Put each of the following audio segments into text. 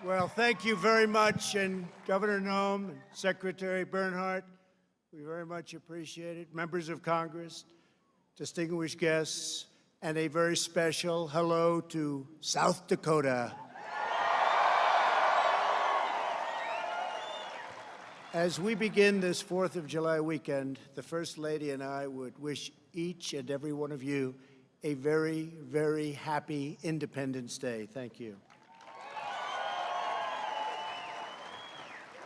Well, thank you very much, and Governor Noem and Secretary Bernhardt, we very much appreciate it. Members of Congress, distinguished guests, and a very special hello to South Dakota. As we begin this 4th of July weekend, the First Lady and I would wish each and every one of you a very, very happy Independence Day. Thank you.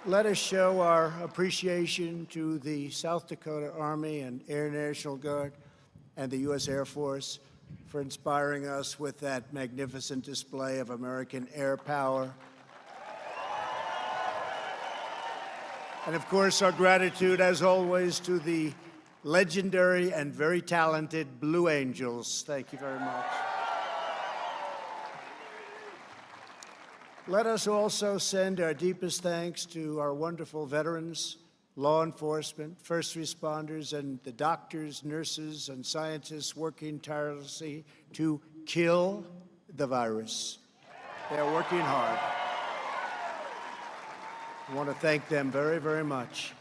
Let us show our appreciation to the South Dakota Army and Air National Guard and the U.S. Air Force for inspiring us with that magnificent display of American air power. And of course, our gratitude, as always, to the legendary and very talented Blue Angels. Thank you very much. Let us also send our deepest thanks to our wonderful veterans, law enforcement, first responders, and the doctors, nurses, and scientists working tirelessly to kill the virus. They are working hard. I want to thank them very, very much.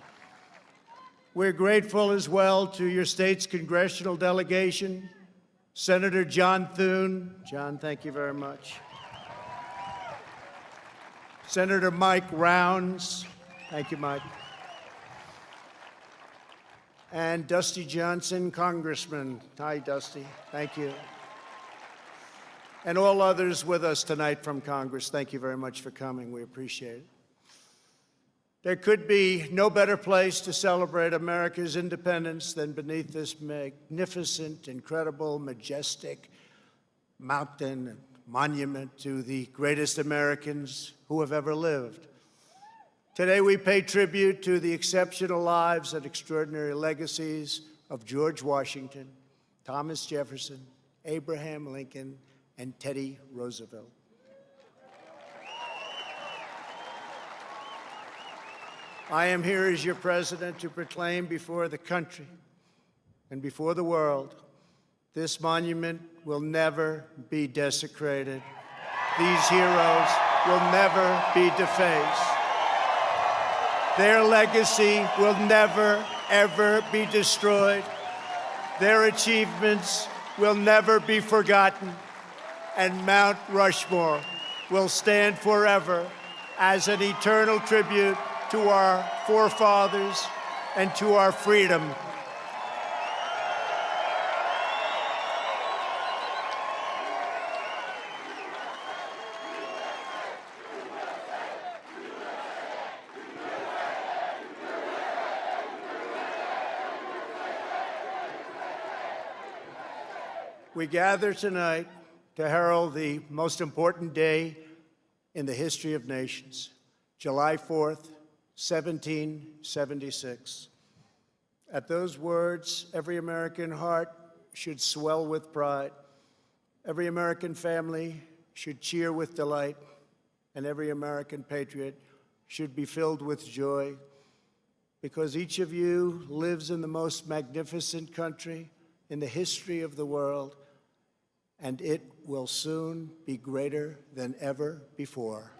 We're grateful as well to your state's congressional delegation, Senator John Thune. John, thank you very much. Senator Mike Rounds. Thank you, Mike. And Dusty Johnson, Congressman. Hi, Dusty. Thank you. And all others with us tonight from Congress, thank you very much for coming. We appreciate it. There could be no better place to celebrate America's independence than beneath this magnificent, incredible, majestic mountain and monument to the greatest Americans who have ever lived. Today, we pay tribute to the exceptional lives and extraordinary legacies of George Washington, Thomas Jefferson, Abraham Lincoln, and Teddy Roosevelt. I am here as your president to proclaim before the country and before the world, this monument will never be desecrated. These heroes will never be defaced. Their legacy will never, ever be destroyed. Their achievements will never be forgotten. And Mount Rushmore will stand forever as an eternal tribute to our forefathers and to our freedom. We gather tonight to herald the most important day in the history of nations, July 4th, 1776. At those words, every American heart should swell with pride. Every American family should cheer with delight, and every American patriot should be filled with joy, because each of you lives in the most magnificent country in the history of the world, and it will soon be greater than ever before.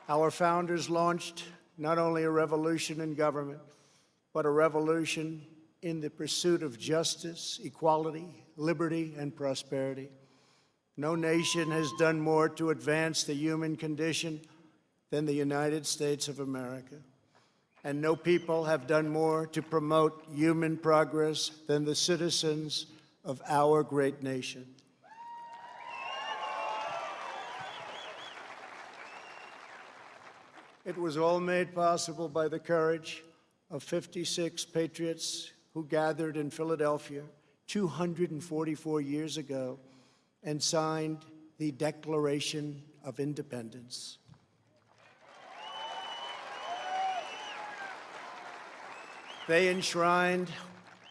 Our founders launched not only a revolution in government, but a revolution in the pursuit of justice, equality, liberty, and prosperity. No nation has done more to advance the human condition than the United States of America. And no people have done more to promote human progress than the citizens of our great nation. It was all made possible by the courage of 56 patriots who gathered in Philadelphia 244 years ago and signed the Declaration of Independence. They enshrined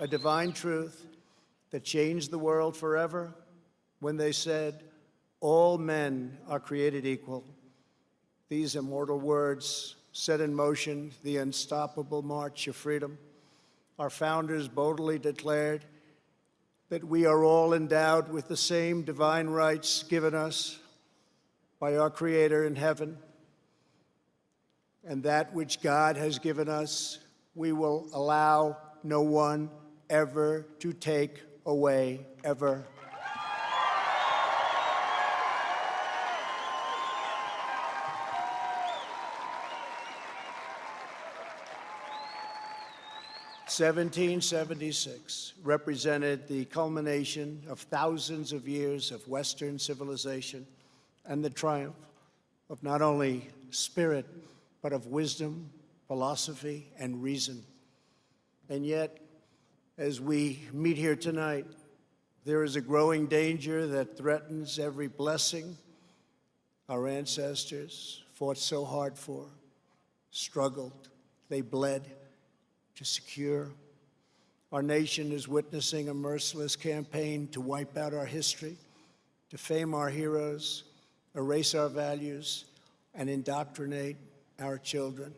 a divine truth that changed the world forever when they said, "All men are created equal." These immortal words set in motion the unstoppable march of freedom. Our founders boldly declared, that we are all endowed with the same divine rights given us by our Creator in heaven, and that which God has given us, we will allow no one ever to take away, ever. (1776) represented the culmination of thousands of years of Western civilization and the triumph of not only spirit, but of wisdom, philosophy, and reason. And yet, as we meet here tonight, there is a growing danger that threatens every blessing our ancestors fought so hard for, struggled, they bled to secure. Our nation is witnessing a merciless campaign to wipe out our history, defame our heroes, erase our values, and indoctrinate our children.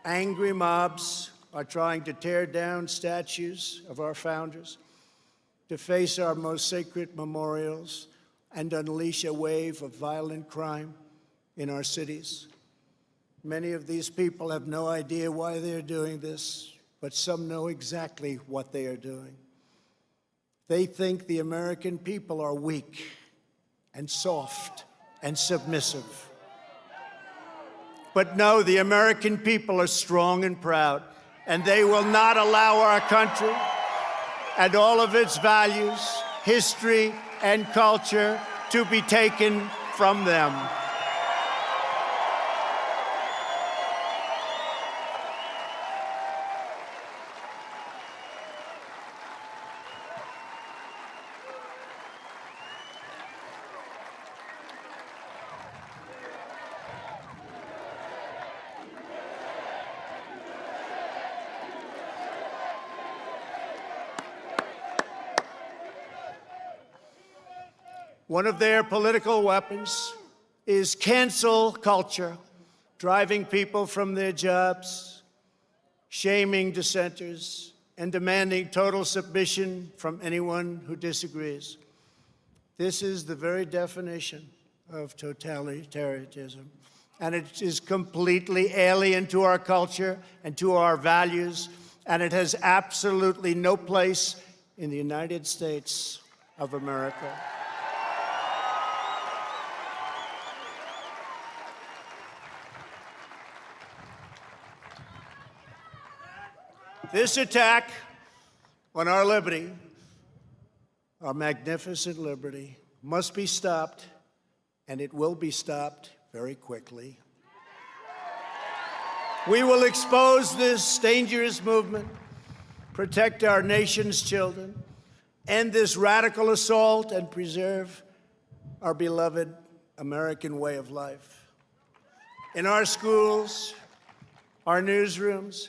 Angry mobs are trying to tear down statues of our founders, deface our most sacred memorials, and unleash a wave of violent crime in our cities. Many of these people have no idea why they're doing this, but some know exactly what they are doing. They think the American people are weak and soft and submissive. But no, the American people are strong and proud, and they will not allow our country and all of its values, history, and culture to be taken from them. One of their political weapons is cancel culture, driving people from their jobs, shaming dissenters, and demanding total submission from anyone who disagrees. This is the very definition of totalitarianism, and it is completely alien to our culture and to our values, and it has absolutely no place in the United States of America. This attack on our liberty, our magnificent liberty, must be stopped, and it will be stopped very quickly. We will expose this dangerous movement, protect our nation's children, end this radical assault, and preserve our beloved American way of life. In our schools, our newsrooms,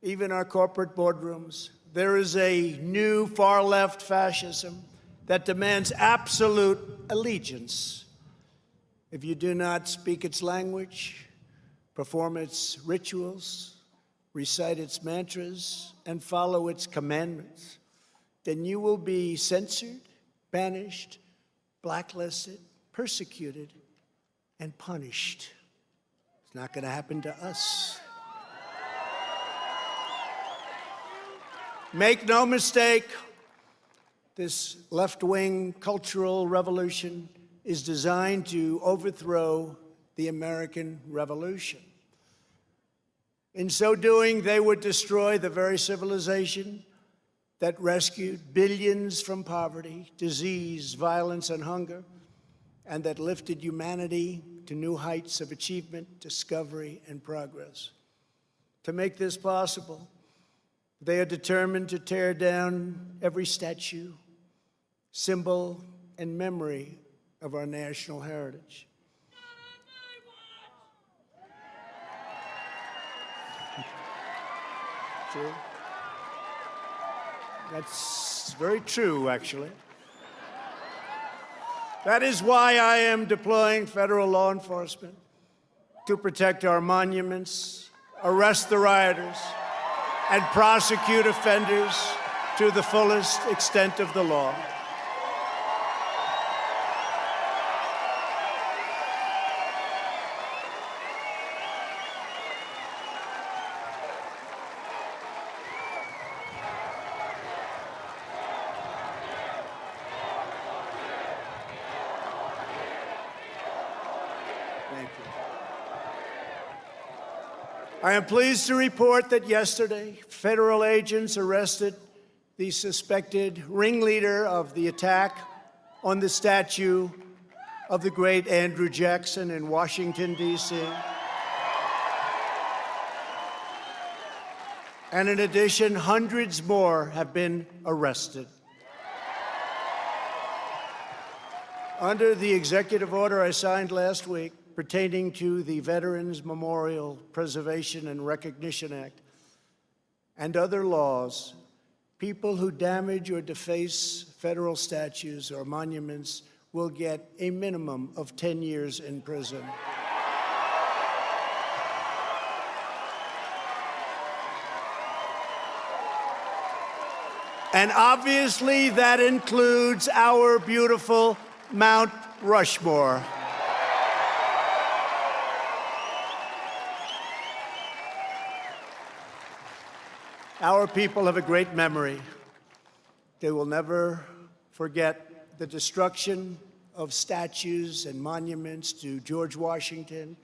even our corporate boardrooms, there is a new far-left fascism that demands absolute allegiance. If you do not speak its language, perform its rituals, recite its mantras, and follow its commandments, then you will be censored, banished, blacklisted, persecuted, and punished. It's not going to happen to us. Make no mistake, this left-wing cultural revolution is designed to overthrow the American Revolution. In so doing, they would destroy the very civilization that rescued billions from poverty, disease, violence, and hunger, and that lifted humanity to new heights of achievement, discovery, and progress. To make this possible, they are determined to tear down every statue, symbol, and memory of our national heritage. True. That's very true, actually. That is why I am deploying federal law enforcement to protect our monuments, arrest the rioters, and prosecute offenders to the fullest extent of the law. Thank you. I am pleased to report that yesterday, federal agents arrested the suspected ringleader of the attack on the statue of the great Andrew Jackson in Washington, D.C. And in addition, hundreds more have been arrested. Under the executive order I signed last week pertaining to the Veterans Memorial Preservation and Recognition Act and other laws, people who damage or deface federal statues or monuments will get a minimum of 10 years in prison. And obviously that includes our beautiful Mount Rushmore. Our people have a great memory. They will never forget the destruction of statues and monuments to George Washington,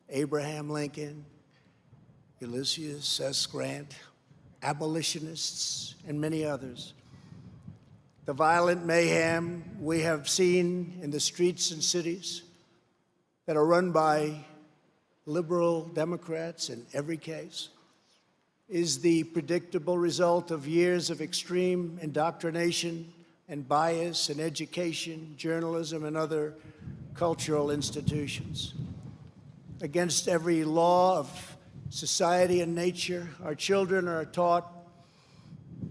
Abraham Lincoln, Ulysses S. Grant, abolitionists, and many others. The violent mayhem we have seen in the streets and cities that are run by liberal Democrats in every case is the predictable result of years of extreme indoctrination and bias in education, journalism, and other cultural institutions. Against every law of society and nature, our children are taught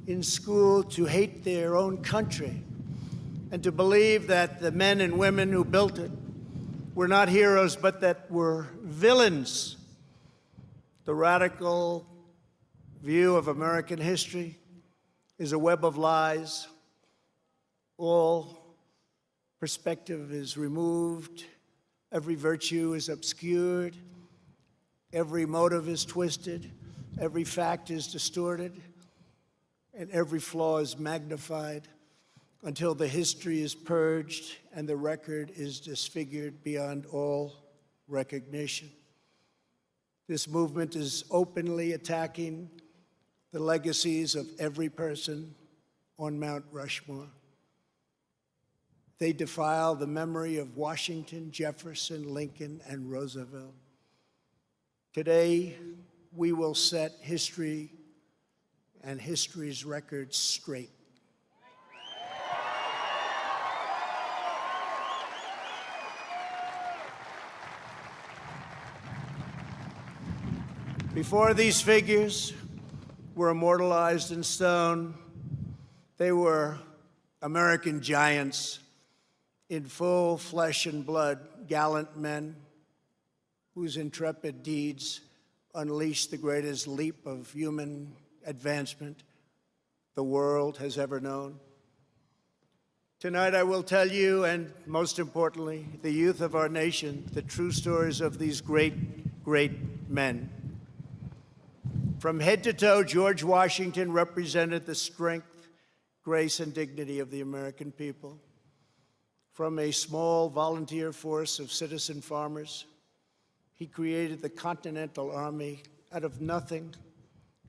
in school to hate their own country and to believe that the men and women who built it were not heroes, but that were villains. The radical view of American history is a web of lies. All perspective is removed. Every virtue is obscured. Every motive is twisted. Every fact is distorted. And every flaw is magnified until the history is purged and the record is disfigured beyond all recognition. This movement is openly attacking the legacies of every person on Mount Rushmore. They defile the memory of Washington, Jefferson, Lincoln, and Roosevelt. Today, we will set history and history's records straight. Before these figures were immortalized in stone, they were American giants in full flesh and blood, gallant men whose intrepid deeds unleashed the greatest leap of human advancement the world has ever known. Tonight I will tell you, and most importantly, the youth of our nation, the true stories of these great, great men. From head to toe, George Washington represented the strength, grace, and dignity of the American people. From a small volunteer force of citizen farmers, he created the Continental Army out of nothing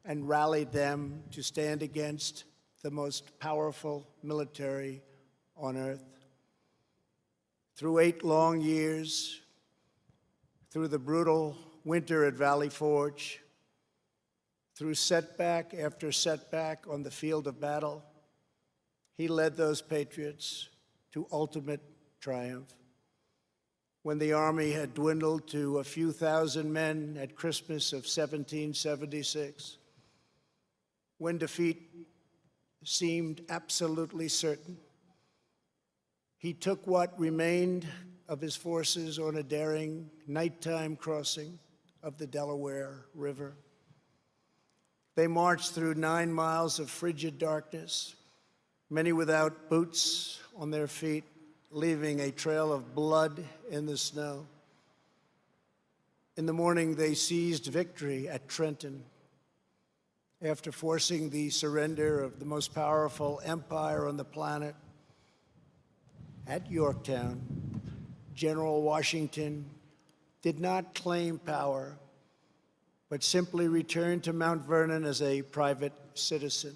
and rallied them to stand against the most powerful military on earth. Through 8 long years, through the brutal winter at Valley Forge, through setback after setback on the field of battle, he led those patriots to ultimate triumph. When the Army had dwindled to a few thousand men at Christmas of 1776, when defeat seemed absolutely certain, he took what remained of his forces on a daring nighttime crossing of the Delaware River. They marched through 9 miles of frigid darkness, many without boots on their feet, leaving a trail of blood in the snow. In the morning, they seized victory at Trenton after forcing the surrender of the most powerful empire on the planet. At Yorktown, General Washington did not claim power, but simply returned to Mount Vernon as a private citizen.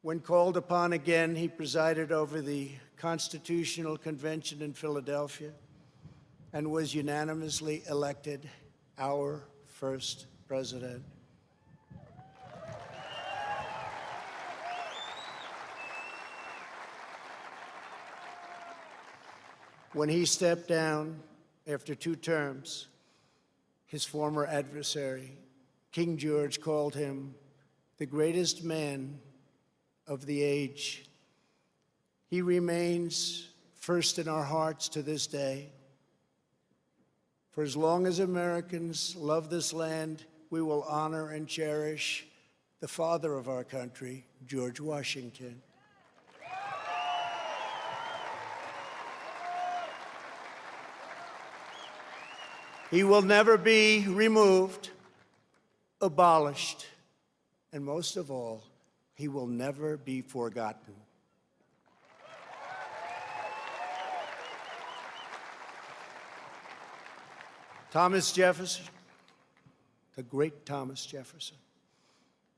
When called upon again, he presided over the Constitutional Convention in Philadelphia and was unanimously elected our first president. When he stepped down after 2 terms, his former adversary, King George, called him the greatest man of the age. He remains first in our hearts to this day. For as long as Americans love this land, we will honor and cherish the father of our country, George Washington. He will never be removed, abolished, and most of all, he will never be forgotten. Thomas Jefferson, the great Thomas Jefferson,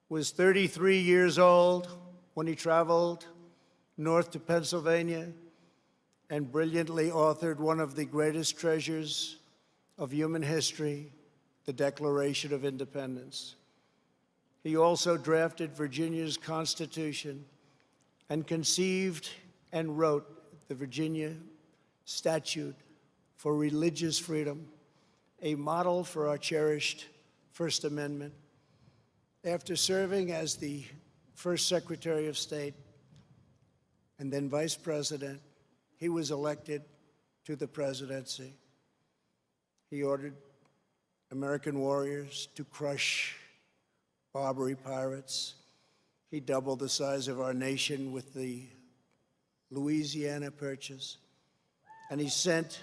was 33 years old when he traveled north to Pennsylvania and brilliantly authored one of the greatest treasures of human history, the Declaration of Independence. He also drafted Virginia's Constitution and conceived and wrote the Virginia Statute for Religious Freedom, a model for our cherished First Amendment. After serving as the first Secretary of State and then Vice President, he was elected to the presidency. He ordered American warriors to crush Barbary pirates. He doubled the size of our nation with the Louisiana Purchase. And he sent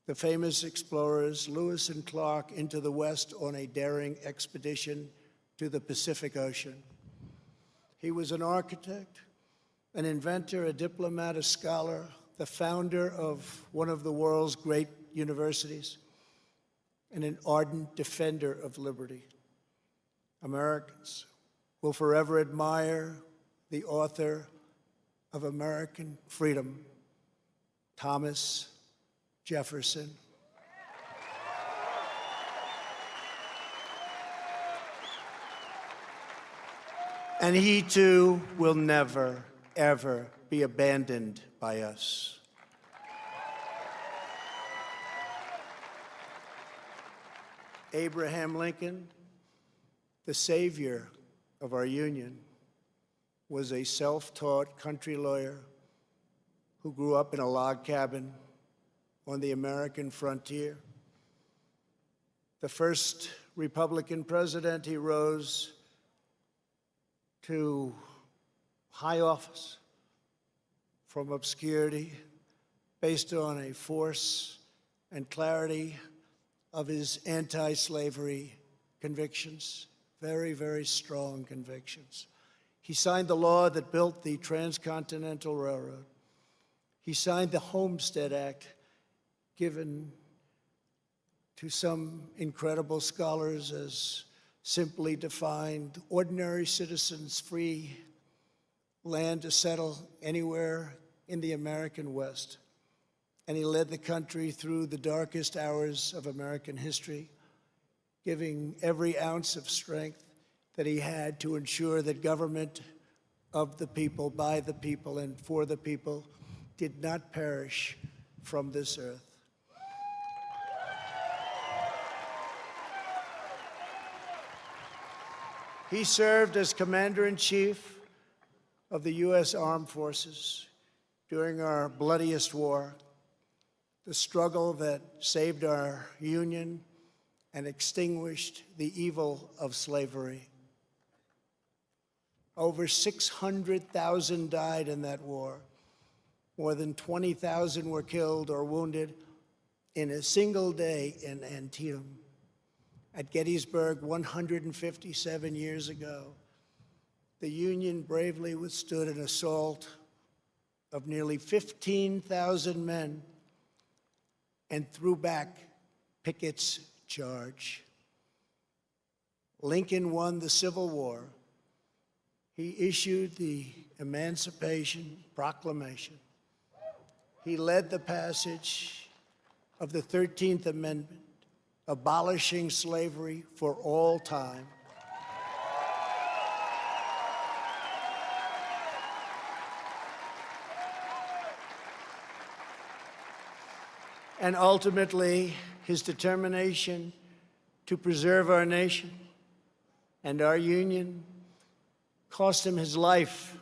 the famous explorers Lewis and Clark into the West on a daring expedition to the Pacific Ocean. He was an architect, an inventor, a diplomat, a scholar, the founder of one of the world's great universities, and an ardent defender of liberty. Americans will forever admire the author of American freedom, Thomas Jefferson. And he too will never, ever be abandoned by us. Abraham Lincoln, the savior of our Union, was a self-taught country lawyer who grew up in a log cabin on the American frontier. The first Republican president, he rose to high office from obscurity based on a force and clarity of his anti-slavery convictions, very, very strong convictions. He signed the law that built the Transcontinental Railroad. He signed the Homestead Act, given to some incredible scholars as simply defined ordinary citizens free land to settle anywhere in the American West. And he led the country through the darkest hours of American history, giving every ounce of strength that he had to ensure that government of the people, by the people, and for the people did not perish from this earth. He served as Commander-in-Chief of the U.S. Armed Forces during our bloodiest war. the struggle that saved our Union and extinguished the evil of slavery. Over 600,000 died in that war. More than 20,000 were killed or wounded in a single day in Antietam. At Gettysburg 157 years ago, the Union bravely withstood an assault of nearly 15,000 men and threw back Pickett's charge. Lincoln won the Civil War. He issued the Emancipation Proclamation. He led the passage of the 13th Amendment, abolishing slavery for all time. And ultimately, his determination to preserve our nation and our Union cost him his life.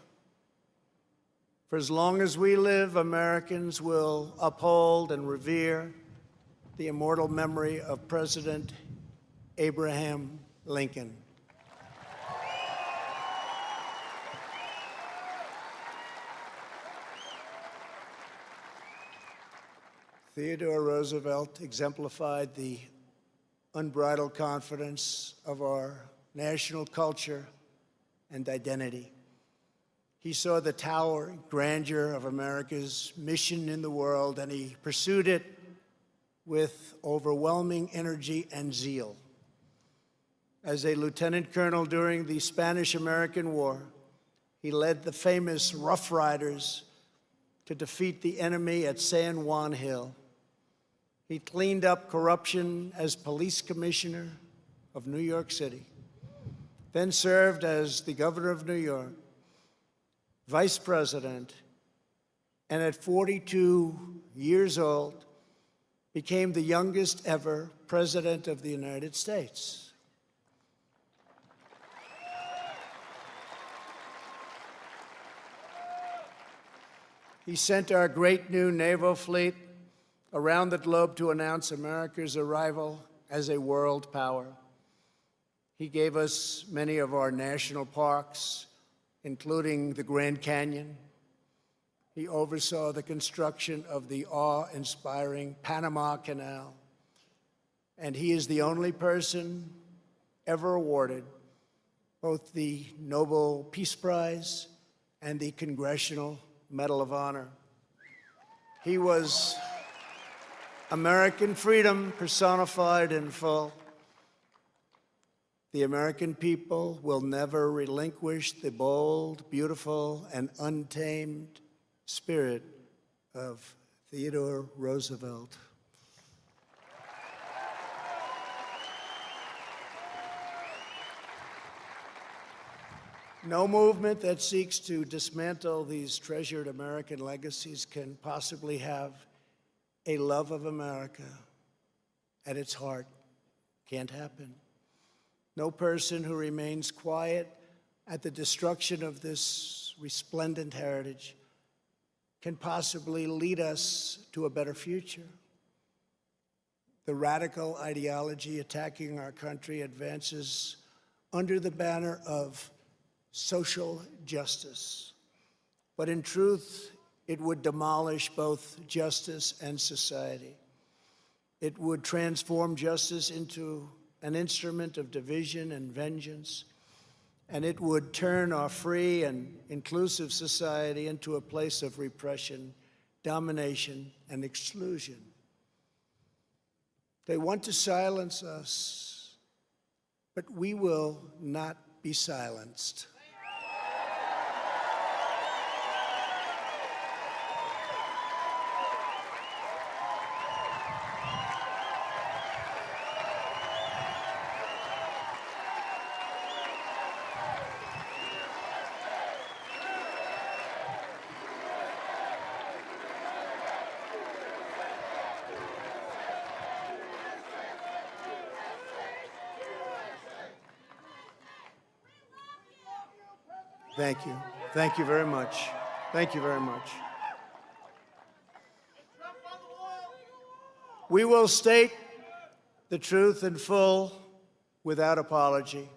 For as long as we live, Americans will uphold and revere the immortal memory of President Abraham Lincoln. Theodore Roosevelt exemplified the unbridled confidence of our national culture and identity. He saw the towering grandeur of America's mission in the world, and he pursued it with overwhelming energy and zeal. As a lieutenant colonel during the Spanish-American War, he led the famous Rough Riders to defeat the enemy at San Juan Hill. He cleaned up corruption as police commissioner of New York City, then served as the governor of New York, vice president, and at 42 years old, became the youngest ever president of the United States. He sent our great new naval fleet around the globe to announce America's arrival as a world power. He gave us many of our national parks, including the Grand Canyon. He oversaw the construction of the awe-inspiring Panama Canal. And he is the only person ever awarded both the Nobel Peace Prize and the Congressional Medal of Honor. He was American freedom personified in full. The American people will never relinquish the bold, beautiful, and untamed spirit of Theodore Roosevelt. No movement that seeks to dismantle these treasured American legacies can possibly have a love of America at its heart. Can't happen. No person who remains quiet at the destruction of this resplendent heritage can possibly lead us to a better future. The radical ideology attacking our country advances under the banner of social justice. But in truth, it would demolish both justice and society. It would transform justice into an instrument of division and vengeance, and it would turn our free and inclusive society into a place of repression, domination, and exclusion. They want to silence us, but we will not be silenced. Thank you. Thank you very much. Thank you very much. We will state the truth in full without apology.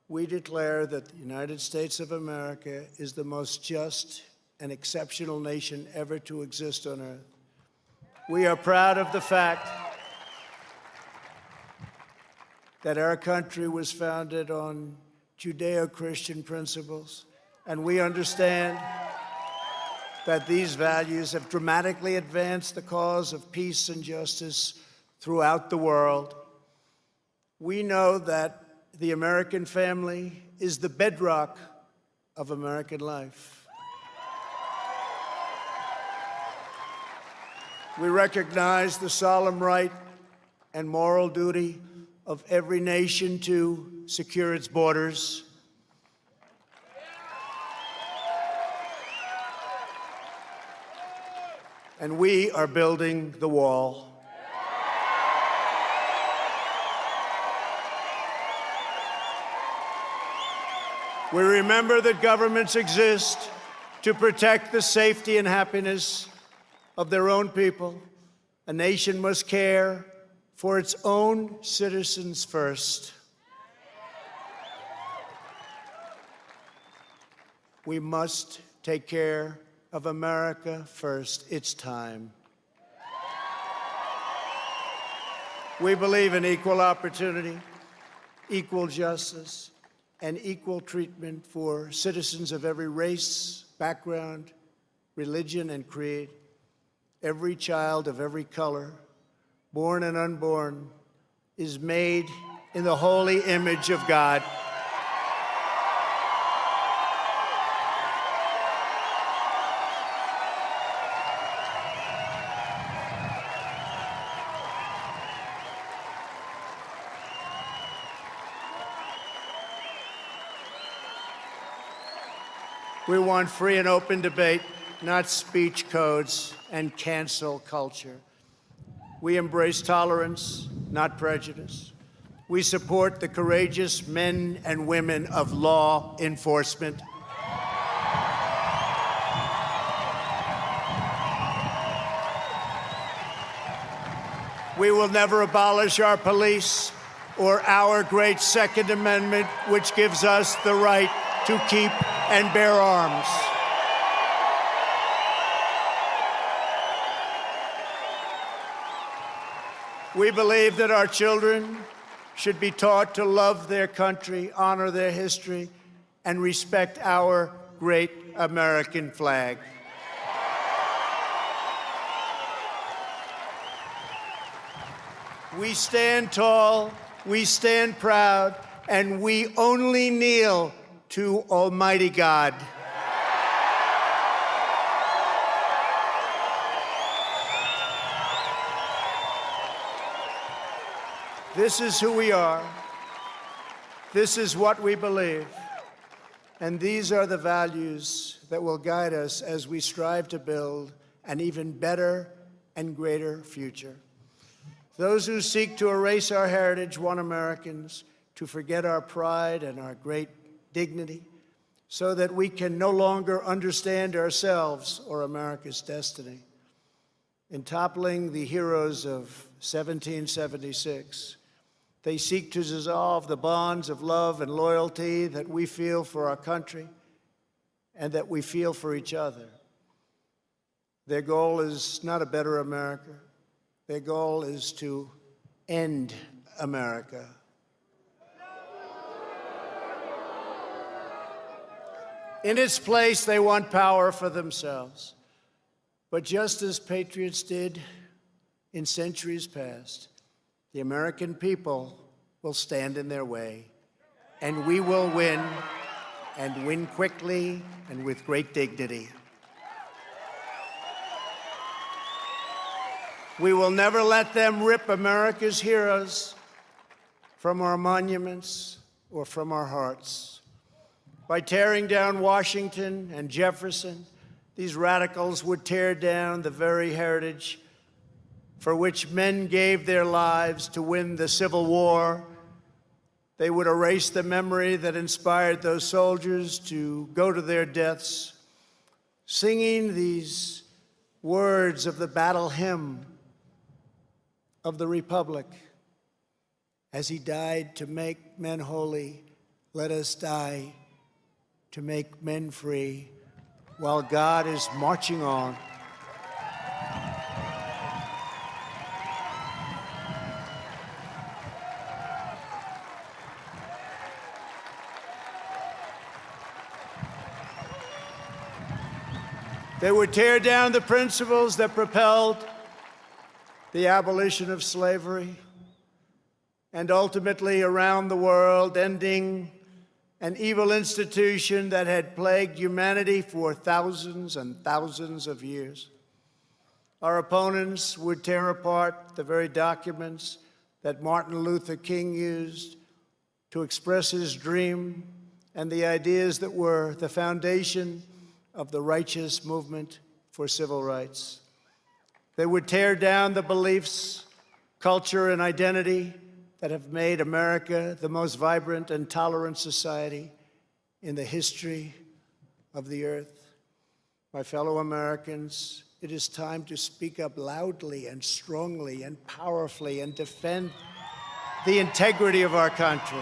We declare that the United States of America is the most just and exceptional nation ever to exist on earth. We are proud of the fact that our country was founded on Judeo-Christian principles, and we understand that these values have dramatically advanced the cause of peace and justice throughout the world. We know that the American family is the bedrock of American life. We recognize the solemn right and moral duty of every nation to secure its borders. And we are building the wall. We remember that governments exist to protect the safety and happiness of their own people. A nation must care for its own citizens first. We must take care of America first. It's time. We believe in equal opportunity, equal justice, and equal treatment for citizens of every race, background, religion, and creed. Every child of every color, born and unborn, is made in the holy image of God. We want free and open debate, not speech codes and cancel culture. We embrace tolerance, not prejudice. We support the courageous men and women of law enforcement. We will never abolish our police or our great Second Amendment, which gives us the right to keep and bear arms. We believe that our children should be taught to love their country, honor their history, and respect our great American flag. We stand tall, we stand proud, and we only kneel to Almighty God. This is who we are. This is what we believe. And these are the values that will guide us as we strive to build an even better and greater future. Those who seek to erase our heritage want Americans to forget our pride and our great dignity so that we can no longer understand ourselves or America's destiny. In toppling the heroes of 1776, they seek to dissolve the bonds of love and loyalty that we feel for our country and that we feel for each other. Their goal is not a better America. Their goal is to end America. In its place, they want power for themselves. But just as patriots did in centuries past, the American people will stand in their way, and we will win, and win quickly and with great dignity. We will never let them rip America's heroes from our monuments or from our hearts. By tearing down Washington and Jefferson, these radicals would tear down the very heritage for which men gave their lives to win the Civil War. They would erase the memory that inspired those soldiers to go to their deaths, singing these words of the battle hymn: of the Republic. As he died to make men holy, let us die to make men free while God is marching on. They would tear down the principles that propelled the abolition of slavery and ultimately around the world, ending an evil institution that had plagued humanity for thousands and thousands of years. Our opponents would tear apart the very documents that Martin Luther King used to express his dream and the ideas that were the foundation of the righteous movement for civil rights. They would tear down the beliefs, culture, and identity that have made America the most vibrant and tolerant society in the history of the earth. My fellow Americans, it is time to speak up loudly and strongly and powerfully and defend the integrity of our country.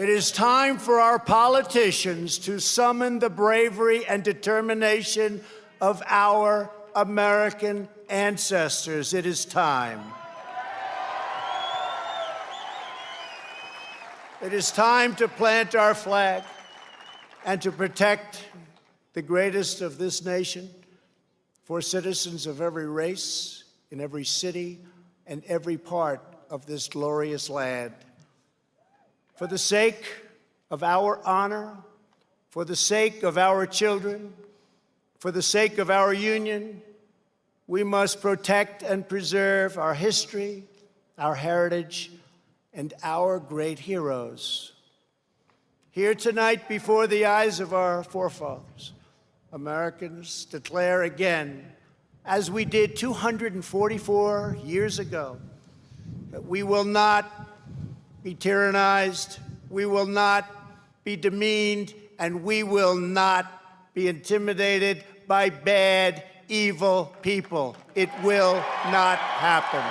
It is time for our politicians to summon the bravery and determination of our American ancestors. It is time. It is time to plant our flag and to protect the greatest of this nation for citizens of every race, in every city, and every part of this glorious land. For the sake of our honor, for the sake of our children, for the sake of our union, we must protect and preserve our history, our heritage, and our great heroes. Here tonight, before the eyes of our forefathers, Americans declare again, as we did 244 years ago, that we will not be tyrannized, we will not be demeaned, and we will not be intimidated by bad, evil people. It will not happen.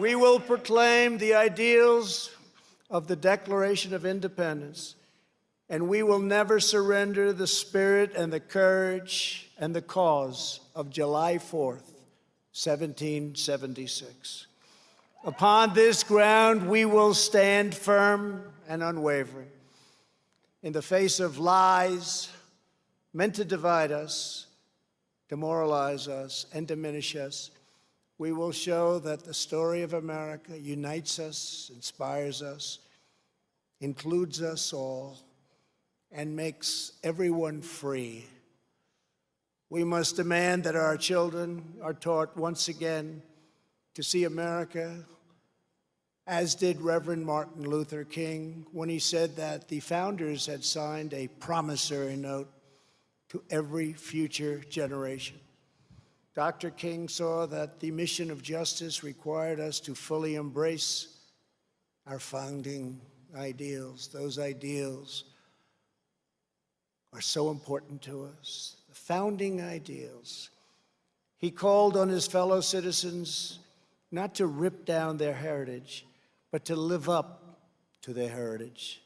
We will proclaim the ideals of the Declaration of Independence, and we will never surrender the spirit and the courage and the cause of July 4th, 1776. Upon this ground, we will stand firm and unwavering. In the face of lies meant to divide us, demoralize us, and diminish us, we will show that the story of America unites us, inspires us, includes us all, and makes everyone free. We must demand that our children are taught once again to see America, as did Reverend Martin Luther King when he said that the founders had signed a promissory note to every future generation. Dr. King saw that the mission of justice required us to fully embrace our founding ideals. Those ideals are so important to us, the founding ideals. He called on his fellow citizens not to rip down their heritage, but to live up to their heritage.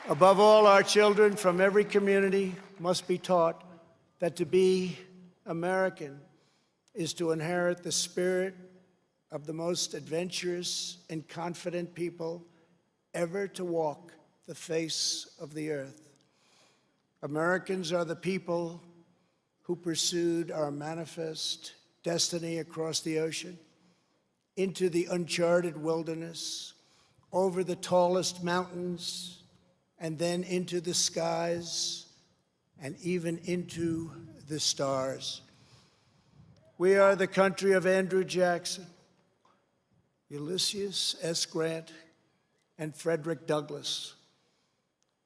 Above all, our children from every community must be taught that to be American is to inherit the spirit of the most adventurous and confident people ever to walk the face of the earth. Americans are the people who pursued our manifest destiny across the ocean, into the uncharted wilderness, over the tallest mountains, and then into the skies, and even into the stars. We are the country of Andrew Jackson, Ulysses S. Grant, and Frederick Douglass.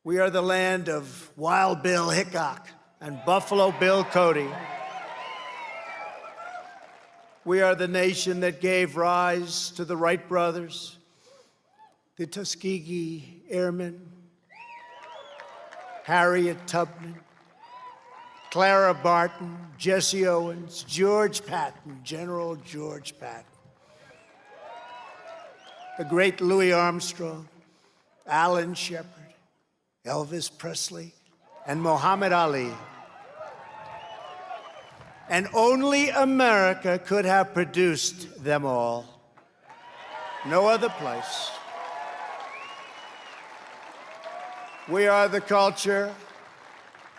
We are the land of Wild Bill Hickok and Buffalo Bill Cody. We are the nation that gave rise to the Wright brothers, the Tuskegee Airmen, Harriet Tubman, Clara Barton, Jesse Owens, George Patton, General George Patton, the great Louis Armstrong, Alan Shepard, Elvis Presley, and Muhammad Ali. And only America could have produced them all. No other place. We are the culture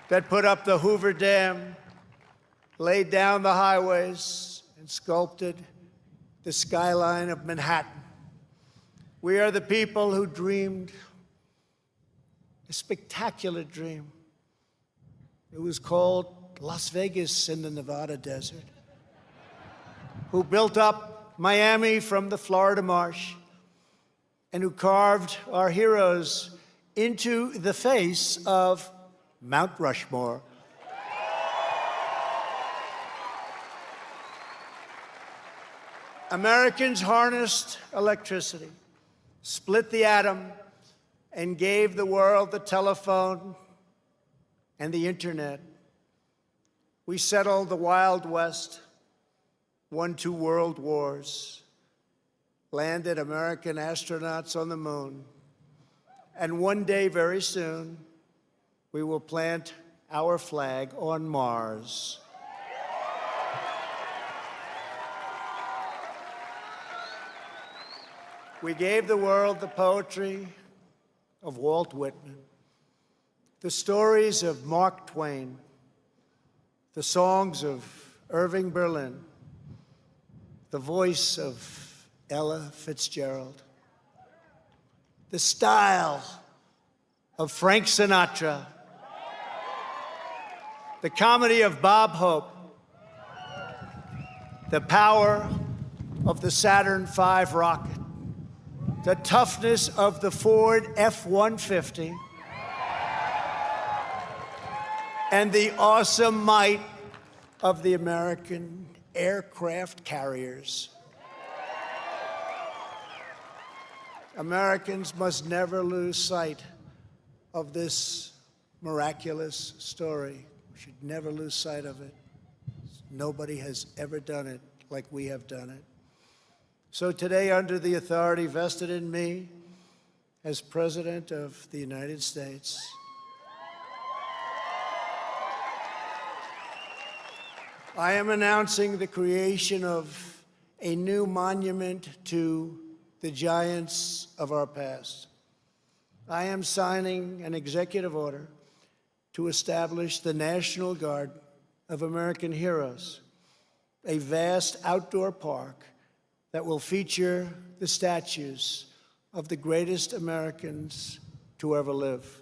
that put up the Hoover Dam, laid down the highways, and sculpted the skyline of Manhattan. We are the people who dreamed a spectacular dream. It was called Las Vegas in the Nevada desert, who built up Miami from the Florida marsh, and who carved our heroes into the face of Mount Rushmore. Americans harnessed electricity, split the atom, and gave the world the telephone and the internet. We settled the Wild West, won 2 world wars, landed American astronauts on the moon, and one day, very soon, we will plant our flag on Mars. We gave the world the poetry of Walt Whitman, the stories of Mark Twain, the songs of Irving Berlin, the voice of Ella Fitzgerald, the style of Frank Sinatra, the comedy of Bob Hope, the power of the Saturn V rocket, the toughness of the Ford F-150, and the awesome might of the American aircraft carriers. Americans must never lose sight of this miraculous story. We should never lose sight of it. Nobody has ever done it like we have done it. So today, under the authority vested in me as President of the United States, I am announcing the creation of a new monument to the giants of our past. I am signing an executive order to establish the National Guard of American Heroes, a vast outdoor park that will feature the statues of the greatest Americans to ever live.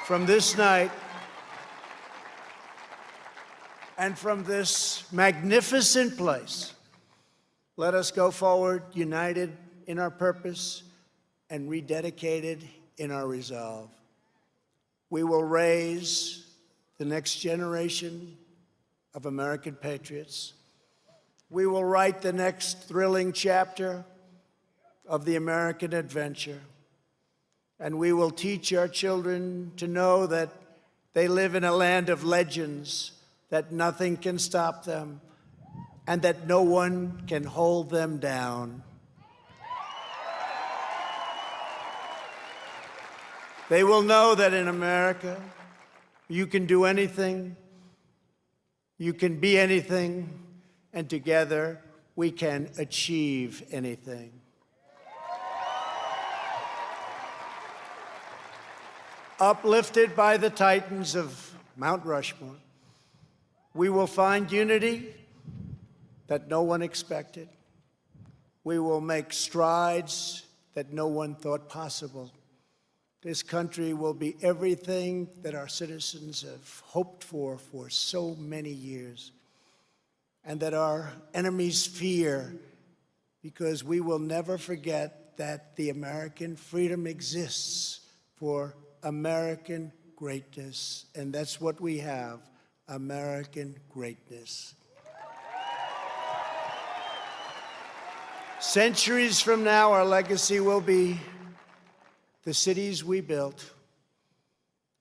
From this night and from this magnificent place, let us go forward united in our purpose and rededicated in our resolve. We will raise the next generation of American patriots. We will write the next thrilling chapter of the American adventure. And we will teach our children to know that they live in a land of legends, that nothing can stop them, and that no one can hold them down. They will know that in America, you can do anything, you can be anything, and together we can achieve anything. Uplifted by the titans of Mount Rushmore, we will find unity that no one expected. We will make strides that no one thought possible. This country will be everything that our citizens have hoped for so many years, and that our enemies fear, because we will never forget that the American freedom exists for American greatness, and that's what we have, American greatness. Centuries from now, our legacy will be the cities we built,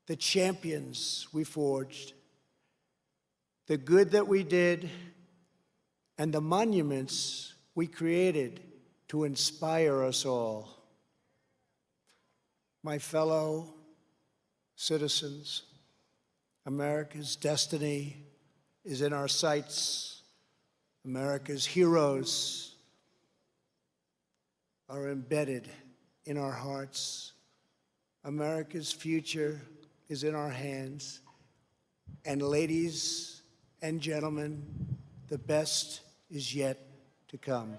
the champions we forged, the good that we did, and the monuments we created to inspire us all. My fellow citizens, America's destiny is in our sights. America's heroes are embedded in our hearts. America's future is in our hands. And ladies and gentlemen, the best is yet to come.